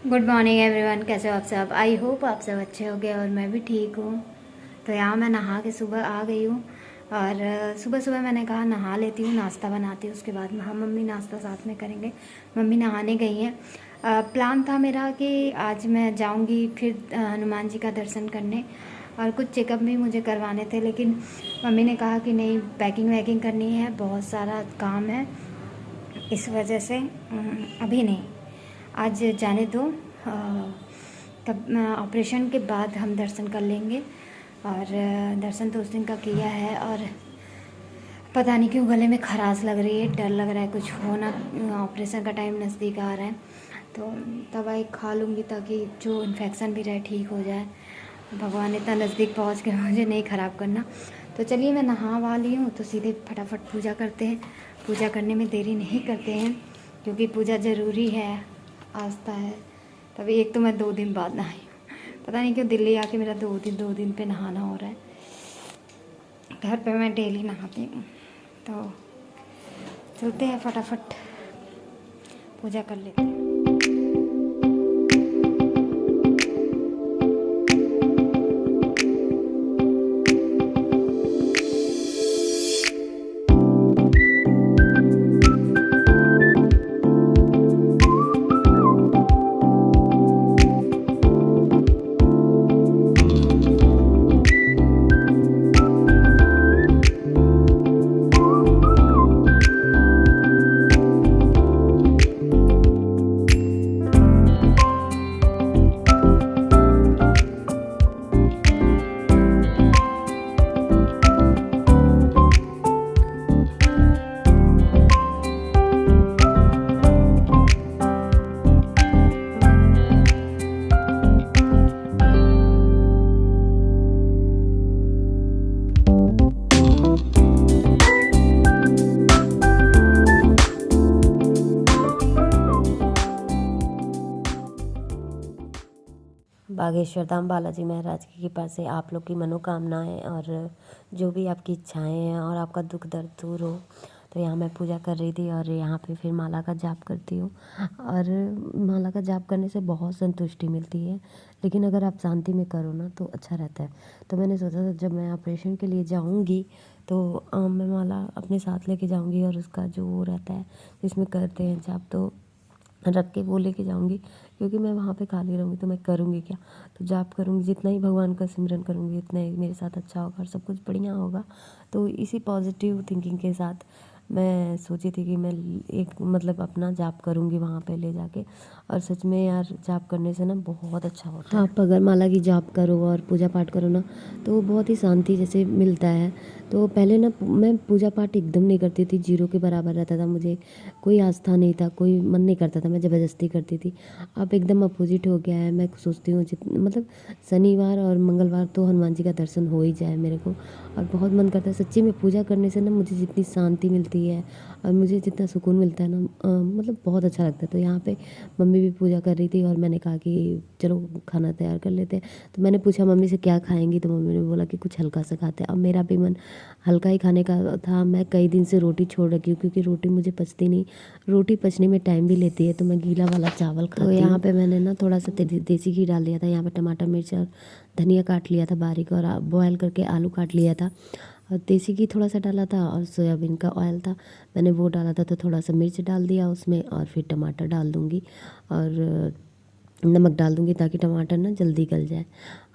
Good morning everyone, कैसे हो आप सब। आई होप आप सब अच्छे होंगे और मैं भी ठीक हूँ। तो यहाँ मैं नहा के सुबह आ गई हूँ और सुबह सुबह मैंने कहा नहा लेती हूँ, नाश्ता बनाती हूँ, उसके बाद हम मम्मी नाश्ता साथ में करेंगे। मम्मी नहाने गई हैं। प्लान था मेरा कि आज मैं जाऊँगी फिर हनुमान जी का दर्शन करने और कुछ चेकअप भी मुझे करवाने थे, लेकिन मम्मी ने कहा कि नहीं, पैकिंग वैकिंग करनी है, बहुत सारा काम है, इस वजह से अभी नहीं, आज जाने दो। तब ऑपरेशन के बाद हम दर्शन कर लेंगे। और दर्शन तो उस दिन का किया है और पता नहीं क्यों गले में खराश लग रही है, डर लग रहा है कुछ हो ना। ऑपरेशन का टाइम नज़दीक आ रहा है तो दवाई खा लूँगी ताकि जो इन्फेक्शन भी रहे ठीक हो जाए। भगवान इतना नज़दीक पहुँच के मुझे नहीं ख़राब करना। तो चलिए मैं नहा वा ली हूँ तो सीधे फटाफट पूजा करते हैं। पूजा करने में देरी नहीं करते हैं क्योंकि पूजा ज़रूरी है, आस्था है। तभी एक तो मैं 2 दिन बाद नहाई हूँ, पता नहीं क्यों दिल्ली आके मेरा 2 दिन पे नहाना हो रहा है। घर पे मैं डेली नहाती हूँ। तो चलते हैं, फटाफट पूजा कर लेते हैं। बागेश्वर धाम बालाजी महाराज की कृपा से आप लोग की मनोकामनाएं और जो भी आपकी इच्छाएं हैं और आपका दुख दर्द दूर हो। तो यहाँ मैं पूजा कर रही थी और यहाँ पे फिर माला का जाप करती हूँ और माला का जाप करने से बहुत संतुष्टि मिलती है, लेकिन अगर आप शांति में करो ना तो अच्छा रहता है। तो मैंने सोचा था जब मैं ऑपरेशन के लिए जाऊँगी तो मैं माला अपने साथ लेके जाऊँगी और उसका जो वो रहता है जिसमें करते हैं जाप, तो रख के वो लेके जाऊँगी, क्योंकि मैं वहाँ पे खाली रहूँगी तो मैं करूँगी क्या। तो जाप करूँगी, जितना ही भगवान का सिमरन करूँगी उतना ही मेरे साथ अच्छा होगा और सब कुछ बढ़िया होगा। तो इसी पॉजिटिव थिंकिंग के साथ मैं सोची थी कि मैं एक मतलब अपना जाप करूँगी वहाँ पे ले जाके। और सच में यार जाप करने से ना बहुत अच्छा होता है। आप अगर माला की जाप करो और पूजा पाठ करो ना तो बहुत ही शांति जैसे मिलता है। तो पहले ना मैं पूजा पाठ एकदम नहीं करती थी, जीरो के बराबर रहता था, मुझे कोई आस्था नहीं था, कोई मन नहीं करता था, मैं ज़बरदस्ती करती थी। अब एकदम अपोजिट हो गया है। मैं सोचती हूँ मतलब शनिवार और मंगलवार तो हनुमान जी का दर्शन हो ही जाए मेरे को, और बहुत मन करता है सच्ची में। पूजा करने से ना मुझे जितनी शांति मिलती है और मुझे जितना सुकून मिलता है ना, मतलब बहुत अच्छा लगता है। तो यहाँ पे मम्मी भी पूजा कर रही थी और मैंने कहा कि चलो खाना तैयार कर लेते हैं। तो मैंने पूछा मम्मी से क्या खाएंगी, तो मम्मी ने बोला कि कुछ हल्का सा खाते हैं। अब मेरा भी मन हल्का ही खाने का था। मैं कई दिन से रोटी छोड़ रखी हूँ क्योंकि रोटी मुझे पचती नहीं, रोटी पचने में टाइम भी लेती है, तो मैं गीला वाला चावल खाती हूँ। तो यहाँ पे मैंने ना थोड़ा सा देसी घी डाल दिया था, यहाँ पे टमाटर मिर्च और धनिया काट लिया था बारीक, और बॉयल करके आलू काट लिया था, और देसी घी थोड़ा सा डाला था, और सोयाबीन का ऑयल था मैंने वो डाला था। तो थोड़ा सा मिर्च डाल दिया उसमें, और फिर टमाटर डाल दूँगी और नमक डाल दूँगी ताकि टमाटर ना जल्दी गल जाए।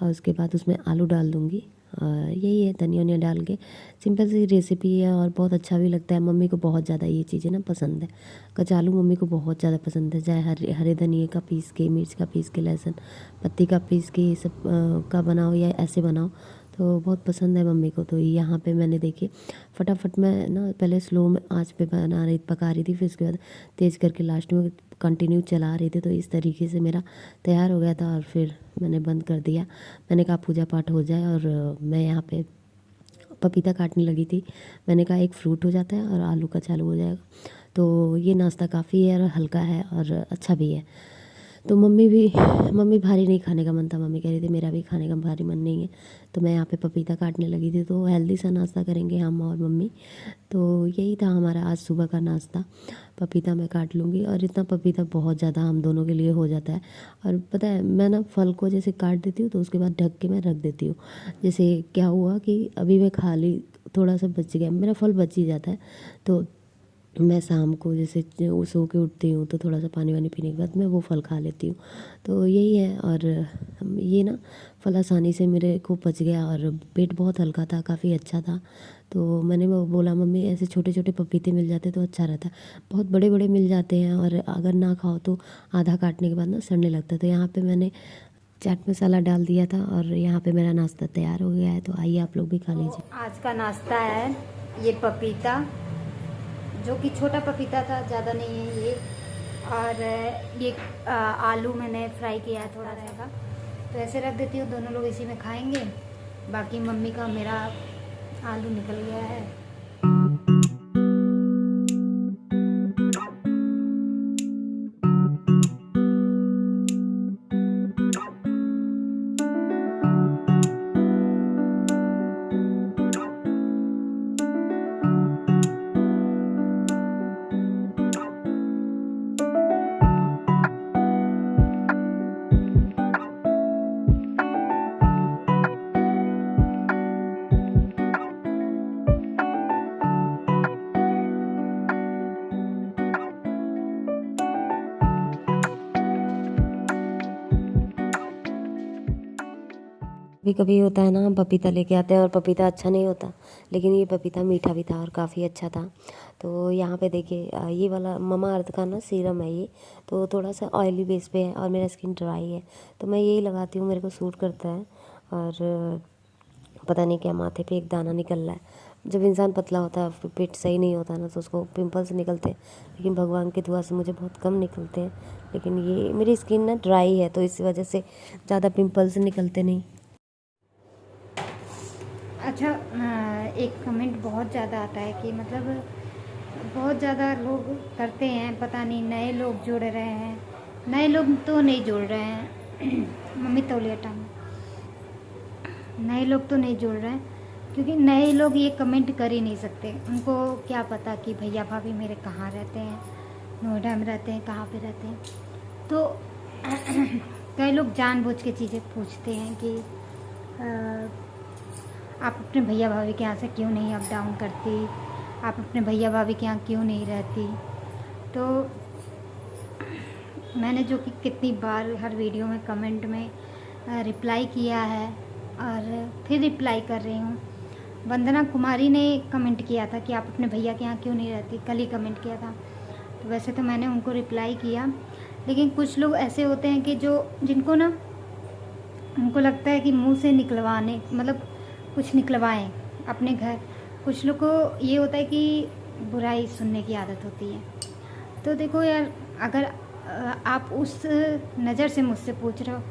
और उसके बाद उसमें आलू डाल दूँगी। यही है, धनिया वनिया डाल के सिंपल सी रेसिपी है और बहुत अच्छा भी लगता है। मम्मी को बहुत ज़्यादा ये चीज़ें ना पसंद है। कचालू मम्मी को बहुत ज़्यादा पसंद है, चाहे हरे धनिए का पीस के, मिर्च का पीस के, लहसुन पत्ती का पीस के, ये सब का बनाओ या ऐसे बनाओ तो बहुत पसंद है मम्मी को। तो यहाँ पे मैंने देखिए फटाफट मैं ना पहले स्लो में आँच पे पका रही थी, फिर उसके बाद तेज़ करके लास्ट में कंटिन्यू चला रही थी। तो इस तरीके से मेरा तैयार हो गया था और फिर मैंने बंद कर दिया। मैंने कहा पूजा पाठ हो जाए, और मैं यहाँ पे पपीता काटने लगी थी। मैंने कहा एक फ्रूट हो जाता है और आलू का चालू हो जाएगा। तो ये नाश्ता काफ़ी है और हल्का है और अच्छा भी है। तो मम्मी भारी नहीं खाने का मन था, मम्मी कह रही थी मेरा भी खाने का भारी मन नहीं है। तो मैं यहाँ पे पपीता काटने लगी थी, तो हेल्दी सा नाश्ता करेंगे हम और मम्मी। तो यही था हमारा आज सुबह का नाश्ता, पपीता मैं काट लूँगी। और इतना पपीता बहुत ज़्यादा हम दोनों के लिए हो जाता है। और पता है मैं ना फल को जैसे काट देती हूँ तो उसके बाद ढक के मैं रख देती हूँ। जैसे क्या हुआ कि अभी मैं खा ली, थोड़ा सा बच गया, मेरा फल बच ही जाता है। तो मैं शाम को जैसे सो के उठती हूँ तो थोड़ा सा पानी वानी पीने के बाद मैं वो फल खा लेती हूँ। तो यही है। और ये ना फल आसानी से मेरे को पच गया और पेट बहुत हल्का था, काफ़ी अच्छा था। तो मैंने वो बोला मम्मी ऐसे छोटे छोटे पपीते मिल जाते तो अच्छा रहता। बहुत बड़े बड़े मिल जाते हैं और अगर ना खाओ तो आधा काटने के बाद ना सड़ने लगता है। तो यहाँ पे मैंने चाट मसाला डाल दिया था और यहाँ पे मेरा नाश्ता तैयार हो गया है। तो आइए आप लोग भी खा लीजिए। आज का नाश्ता है ये पपीता, जो कि छोटा पपीता था, ज़्यादा नहीं है ये। और ये आलू मैंने फ्राई किया है थोड़ा सा, तो ऐसे रख देती हूँ, दोनों लोग इसी में खाएंगे। बाकी मम्मी का मेरा आलू निकल गया है। कभी कभी होता है ना, हम पपीता लेके आते हैं और पपीता अच्छा नहीं होता, लेकिन ये पपीता मीठा भी था और काफ़ी अच्छा था। तो यहाँ पे देखिए ये वाला ममा अर्थ का ना सीरम है ये, तो थोड़ा सा ऑयली बेस पे है और मेरा स्किन ड्राई है, तो मैं यही लगाती हूँ, मेरे को सूट करता है। और पता नहीं क्या माथे पे एक दाना निकल रहा है। जब इंसान पतला होता है, पेट सही नहीं होता ना, तो उसको पिंपल्स निकलते हैं, लेकिन भगवान की दुआ से मुझे बहुत कम निकलते हैं। लेकिन ये मेरी स्किन ना ड्राई है, तो इस वजह से ज़्यादा पिंपल्स निकलते नहीं। अच्छा, एक कमेंट बहुत ज़्यादा आता है कि मतलब बहुत ज़्यादा लोग करते हैं, पता नहीं नए लोग जुड़ रहे हैं। नए लोग तो नहीं जुड़ रहे हैं मम्मी तौलिया टांग, नए लोग तो नहीं जुड़ रहे हैं, क्योंकि नए लोग ये कमेंट कर ही नहीं सकते। उनको क्या पता कि भैया भाभी मेरे कहाँ रहते हैं, नोएडा में रहते हैं, कहाँ पे रहते हैं। तो कई लोग जानबूझ के चीज़ें पूछते हैं कि आप अपने भैया भाभी के यहाँ से क्यों नहीं अप डाउन करती, आप अपने भैया भाभी के यहाँ क्यों नहीं रहती। तो मैंने जो कि कितनी बार हर वीडियो में कमेंट में रिप्लाई किया है और फिर रिप्लाई कर रही हूँ। वंदना कुमारी ने कमेंट किया था कि आप अपने भैया के यहाँ क्यों नहीं रहती, कल ही कमेंट किया था। तो वैसे तो मैंने उनको रिप्लाई किया, लेकिन कुछ लोग ऐसे होते हैं कि जिनको ना उनको लगता है कि मुंह से निकलवाने, मतलब कुछ निकलवाएं अपने घर। कुछ लोग को ये होता है कि बुराई सुनने की आदत होती है। तो देखो यार, अगर आप उस नज़र से मुझसे पूछ रहे हो,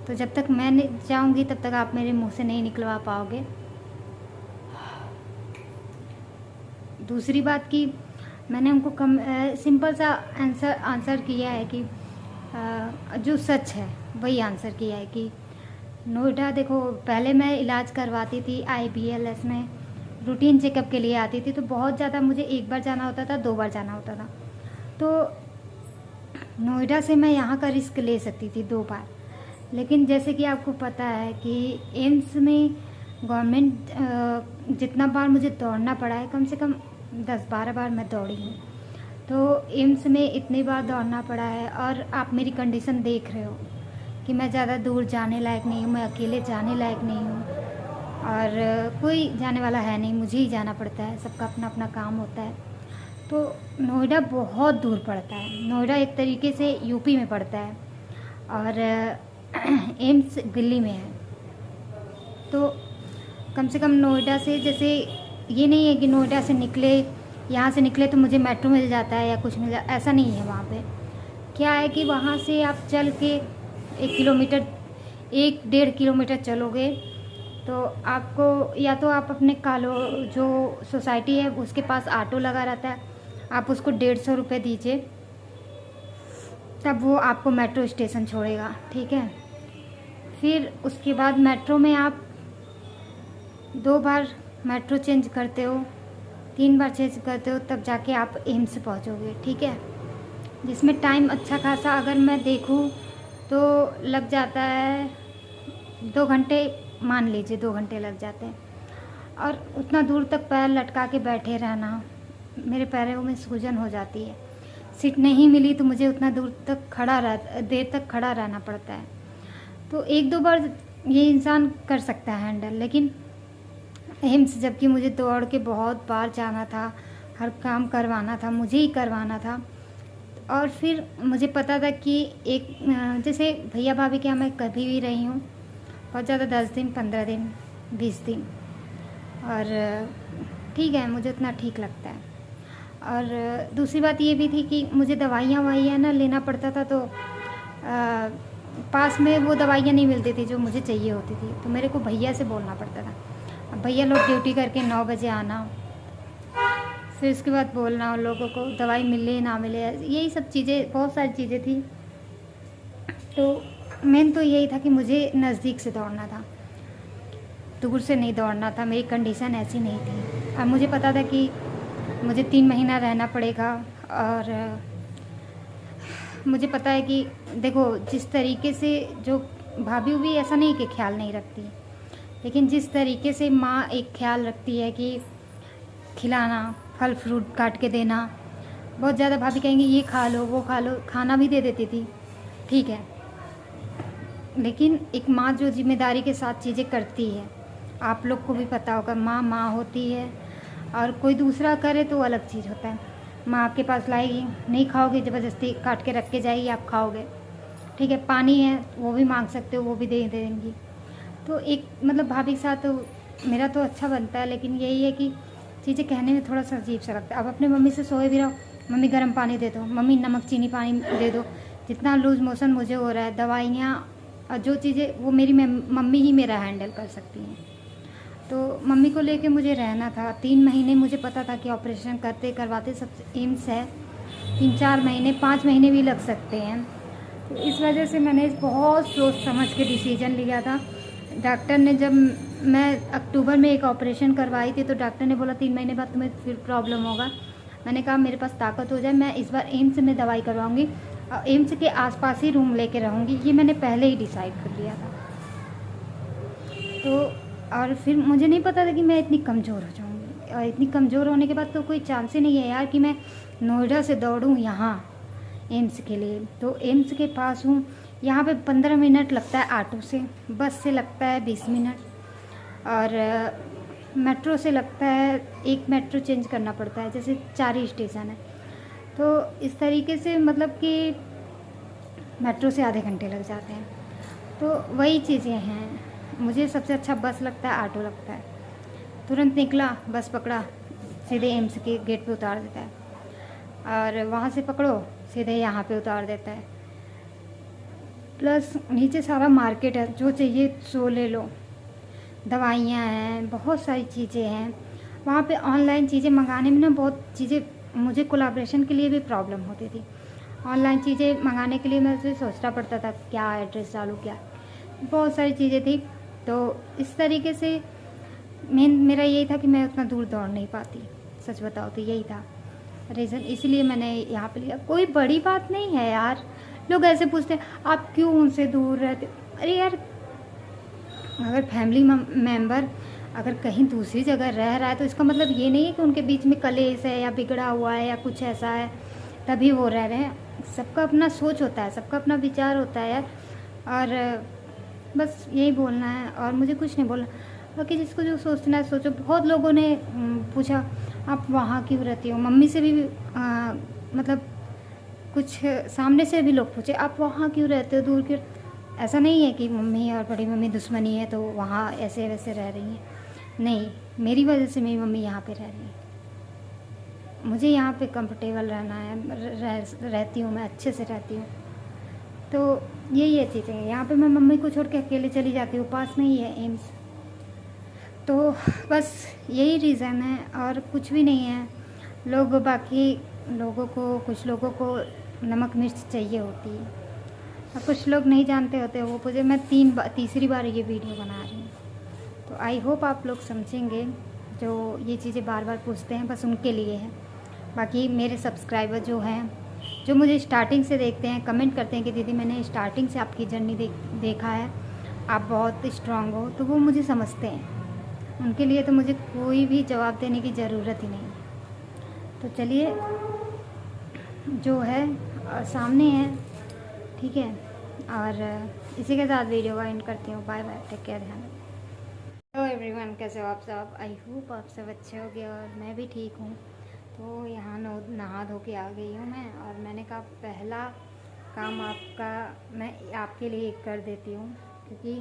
तो जब तक मैं जाऊंगी तब तक आप मेरे मुंह से नहीं निकलवा पाओगे। दूसरी बात कि मैंने उनको सिंपल सा आंसर किया है कि जो सच है वही आंसर किया है कि नोएडा, देखो पहले मैं इलाज करवाती थी IBLS में, रूटीन चेकअप के लिए आती थी, तो बहुत ज़्यादा मुझे एक बार जाना होता था, 2 बार जाना होता था। तो नोएडा से मैं यहाँ का रिस्क ले सकती थी 2 बार, लेकिन जैसे कि आपको पता है कि एम्स में गवर्नमेंट जितना बार मुझे दौड़ना पड़ा है, कम से कम 10-12 बार मैं दौड़ी हूँ। तो एम्स में इतनी बार दौड़ना पड़ा है, और आप मेरी कंडीशन देख रहे हो कि मैं ज़्यादा दूर जाने लायक नहीं हूँ, मैं अकेले जाने लायक नहीं हूँ, और कोई जाने वाला है नहीं, मुझे ही जाना पड़ता है, सबका अपना अपना काम होता है। तो नोएडा बहुत दूर पड़ता है, नोएडा एक तरीके से यूपी में पड़ता है, और एम्स दिल्ली में है। तो कम से कम नोएडा से, जैसे ये नहीं है कि नोएडा से निकले, यहाँ से निकले तो मुझे मेट्रो मिल जाता है या कुछ मिल जाता, ऐसा नहीं है। वहाँ पे क्या है कि वहाँ से आप चल के 1-1.5 किलोमीटर चलोगे तो आपको, या तो आप अपने जो सोसाइटी है उसके पास ऑटो लगा रहता है, आप उसको 150 रुपये दीजिए, तब वो आपको मेट्रो स्टेशन छोड़ेगा, ठीक है। फिर उसके बाद मेट्रो में आप 2 बार मेट्रो चेंज करते हो, 3 बार चेंज करते हो, तब जाके आप एम्स पहुंचोगे, ठीक है। जिसमें टाइम अच्छा खासा अगर मैं देखूं तो लग जाता है 2 घंटे, मान लीजिए 2 घंटे लग जाते हैं। और उतना दूर तक पैर लटका के बैठे रहना, मेरे पैरों में सूजन हो जाती है। सीट नहीं मिली तो मुझे उतना देर तक खड़ा रहना पड़ता है। तो 1-2 बार ये इंसान कर सकता है हैंडल, लेकिन एम्स जबकि मुझे दौड़ के बहुत बार जाना था, हर काम करवाना था, मुझे ही करवाना था। और फिर मुझे पता था कि एक जैसे भैया भाभी के यहाँ मैं कभी भी रही हूँ, बहुत ज़्यादा 10 दिन, 15 दिन, 20 दिन, और ठीक है, मुझे उतना ठीक लगता है। और दूसरी बात ये भी थी कि मुझे दवाइयाँ ना लेना पड़ता था, तो पास में वो दवाइयाँ नहीं मिलती थी जो मुझे चाहिए होती थी, तो मेरे को भैया से बोलना पड़ता था। अब भैया लोग ड्यूटी करके 9 बजे आना, फिर उसके बाद बोलना उन लोगों को दवाई मिले ना मिले, यही सब चीज़ें, बहुत सारी चीज़ें थी। तो मेन तो यही था कि मुझे नज़दीक से दौड़ना था, दूर से नहीं दौड़ना था। मेरी कंडीशन ऐसी नहीं थी। अब मुझे पता था कि मुझे 3 महीना रहना पड़ेगा, और मुझे पता है कि देखो जिस तरीके से जो भाभी भी ऐसा नहीं कि ख्याल नहीं रखती, लेकिन जिस तरीके से माँ एक ख्याल रखती है कि खिलाना, फल फ्रूट काट के देना, बहुत ज़्यादा भाभी कहेंगी ये खा लो वो खा लो, खाना भी दे देती थी, ठीक है। लेकिन एक माँ जो जिम्मेदारी के साथ चीज़ें करती है, आप लोग को भी पता होगा, माँ माँ होती है, और कोई दूसरा करे तो अलग चीज़ होता है। माँ आपके पास लाएगी, नहीं खाओगे, ज़बरदस्ती काट के रख के जाएगी, आप खाओगे, ठीक है। पानी है वो भी मांग सकते हो, वो भी दे देंगी। तो एक मतलब भाभी के साथ तो मेरा तो अच्छा बनता है, लेकिन यही है कि चीज़ें कहने में थोड़ा सा अजीब सा लगता है। अब अपने मम्मी से सोए भी रहो, मम्मी गर्म पानी दे दो, मम्मी नमक चीनी पानी दे दो। जितना लूज़ मोशन मुझे हो रहा है, दवाइयाँ और जो चीज़ें, वो मेरी मम्मी ही मेरा हैंडल कर सकती हैं। तो मम्मी को लेके मुझे रहना था। 3 महीने मुझे पता था कि ऑपरेशन करवाते सब एम्स है, 3-4 महीने, 5 महीने भी लग सकते हैं। तो इस वजह से मैंने बहुत सोच समझ के डिसीजन लिया था। डॉक्टर ने, जब मैं अक्टूबर में एक ऑपरेशन करवाई थी, तो डॉक्टर ने बोला 3 महीने बाद तुम्हें फिर प्रॉब्लम होगा। मैंने कहा मेरे पास ताकत हो जाए, मैं इस बार एम्स में दवाई करवाऊँगी और एम्स के आसपास ही रूम लेके रहूँगी, ये मैंने पहले ही डिसाइड कर लिया था। तो और फिर मुझे नहीं पता था कि मैं इतनी कमज़ोर हो जाऊँगी, और इतनी कमज़ोर होने के बाद तो कोई चांस ही नहीं है यार कि मैं नोएडा से दौड़ूँ यहाँ एम्स के लिए। तो एम्स के पास हूँ, यहाँ पे 15 मिनट लगता है ऑटो से, बस से लगता है 20 मिनट, और मेट्रो से लगता है, एक मेट्रो चेंज करना पड़ता है, जैसे 4 ही स्टेशन है। तो इस तरीके से मतलब कि मेट्रो से आधे घंटे लग जाते हैं। तो वही चीज़ें हैं। मुझे सबसे अच्छा बस लगता है, ऑटो लगता है। तुरंत निकला, बस पकड़ा, सीधे एम्स के गेट पे उतार देता है, और वहाँ से पकड़ो सीधे यहाँ पे उतार देता है। प्लस नीचे सारा मार्केट है, जो चाहिए सो ले लो, दवाइयाँ हैं, बहुत सारी चीज़ें हैं। वहाँ पे ऑनलाइन चीज़ें मंगाने में ना बहुत चीज़ें, मुझे कोलैबोरेशन के लिए भी प्रॉब्लम होती थी। ऑनलाइन चीज़ें मंगाने के लिए मुझे सोचना पड़ता था क्या एड्रेस डालूँ, क्या, बहुत सारी चीज़ें थी। तो इस तरीके से मेरा यही था कि मैं उतना दूर दौड़ नहीं पाती, सच बताओ तो यही था रीज़न, इसलिए मैंने यहाँ पे लिया। कोई बड़ी बात नहीं है यार। लोग ऐसे पूछते हैं आप क्यों उनसे दूर रहते, अरे यार, अगर फैमिली मेम्बर अगर कहीं दूसरी जगह रह रहा है तो इसका मतलब ये नहीं है कि उनके बीच में कलेश है या बिगड़ा हुआ है या कुछ ऐसा है तभी वो रह रहे हैं। सबका अपना सोच होता है, सबका अपना विचार होता है यार, और बस यही बोलना है, और मुझे कुछ नहीं बोलना। बाकी जिसको जो सोचना है सोचो। बहुत लोगों ने पूछा आप वहाँ क्यों रहती हो, मम्मी से भी मतलब कुछ सामने से भी लोग पूछे आप वहाँ क्यों रहते हो, दूर क्यों। ऐसा नहीं है कि मम्मी और बड़ी मम्मी दुश्मनी है तो वहाँ ऐसे वैसे रह रही हैं, नहीं, मेरी वजह से मेरी मम्मी यहाँ पे रह रही है। मुझे यहाँ पे कंफर्टेबल रहना है, रहती हूँ, मैं अच्छे से रहती हूँ। तो यही है चीज़ें। यहाँ पे मैं मम्मी को छोड़ के अकेले चली जाती हूँ, पास में ही है एम्स। तो बस यही रीज़न है और कुछ भी नहीं है। लोग बाकी लोगों को, कुछ लोगों को नमक मिर्च चाहिए होती है। और कुछ लोग नहीं जानते होते, वो मुझे मैं तीसरी बार ये वीडियो बना रही हूँ। तो आई होप आप लोग समझेंगे, जो ये चीज़ें बार बार पूछते हैं बस उनके लिए है। बाकी मेरे सब्सक्राइबर जो हैं, जो मुझे स्टार्टिंग से देखते हैं, कमेंट करते हैं कि दीदी मैंने स्टार्टिंग से आपकी जर्नी देखा है, आप बहुत स्ट्रांग हो, तो वो मुझे समझते हैं। उनके लिए तो मुझे कोई भी जवाब देने की ज़रूरत ही नहीं। तो चलिए, जो है सामने है, ठीक है। और इसी के साथ वीडियो का एंड करती हूँ। बाय बाय, टेक केयर, ध्यान। हेलो एवरीवन, कैसे हो आप सब? आई होप आप सब अच्छे हो गए और मैं भी ठीक हूँ। तो यहाँ नहा धो के आ गई हूँ मैं, और मैंने कहा पहला काम आपका मैं आपके लिए कर देती हूँ, क्योंकि